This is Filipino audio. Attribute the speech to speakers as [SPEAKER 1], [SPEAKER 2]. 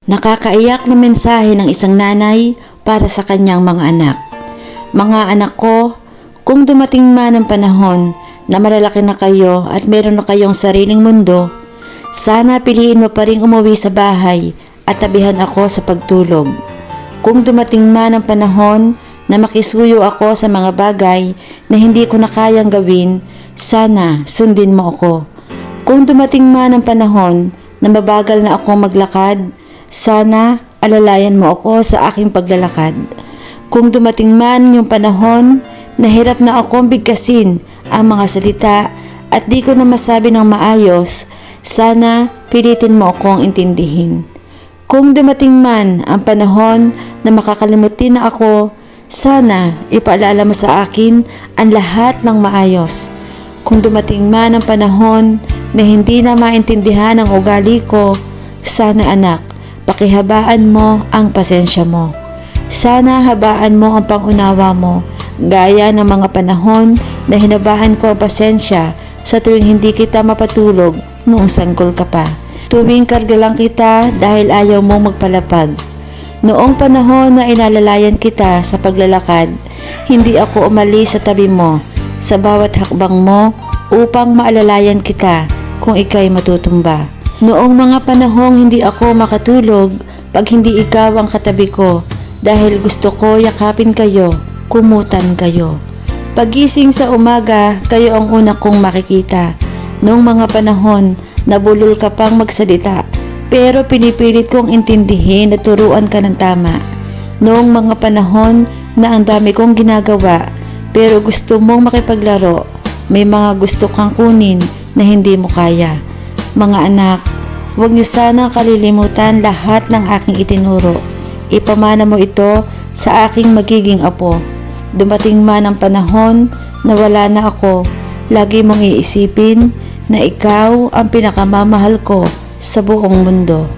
[SPEAKER 1] Nakakaiyak na mensahe ng isang nanay para sa kanyang mga anak. Mga anak ko, kung dumating man ang panahon na malalaki na kayo at meron na kayong sariling mundo, sana piliin mo pa rin umuwi sa bahay at tabihan ako sa pagtulog. Kung dumating man ang panahon na makisuyo ako sa mga bagay na hindi ko na kayang gawin, sana sundin mo ako. Kung dumating man ang panahon na mabagal na ako maglakad, sana alalayan mo ako sa aking paglalakad. Kung dumating man yung panahon na hirap na akong bigkasin ang mga salita at di ko na masabi ng maayos, sana pilitin mo akong intindihin. Kung dumating man ang panahon na makakalimutin na ako, sana ipaalala mo sa akin ang lahat ng maayos. Kung dumating man ang panahon na hindi na maintindihan ang ugali ko, sana anak, pakihabaan mo ang pasensya mo. Sana habaan mo ang pangunawa mo, gaya ng mga panahon na hinabaan ko ang pasensya sa tuwing hindi kita mapatulog noong sanggol ka pa. Tuwing karga lang kita dahil ayaw mong magpalapag. Noong panahon na inalalayan kita sa paglalakad, hindi ako umalis sa tabi mo sa bawat hakbang mo upang maalalayan kita kung ika'y matutumba. Noong mga panahong hindi ako makatulog pag hindi ikaw ang katabi ko dahil gusto ko yakapin kayo, kumutan kayo. Pagising sa umaga, kayo ang una kong makikita. Noong mga panahon, nabulol ka pang magsalita, pero pinipilit kong intindihin at turuan ka ng tama. Noong mga panahon na ang dami kong ginagawa, pero gusto mong makipaglaro, may mga gusto kang kunin na hindi mo kaya. Mga anak, huwag niyo sana kalilimutan lahat ng aking itinuro. Ipamana mo ito sa aking magiging apo. Dumating man ang panahon na wala na ako, lagi mong iisipin na ikaw ang pinakamamahal ko sa buong mundo.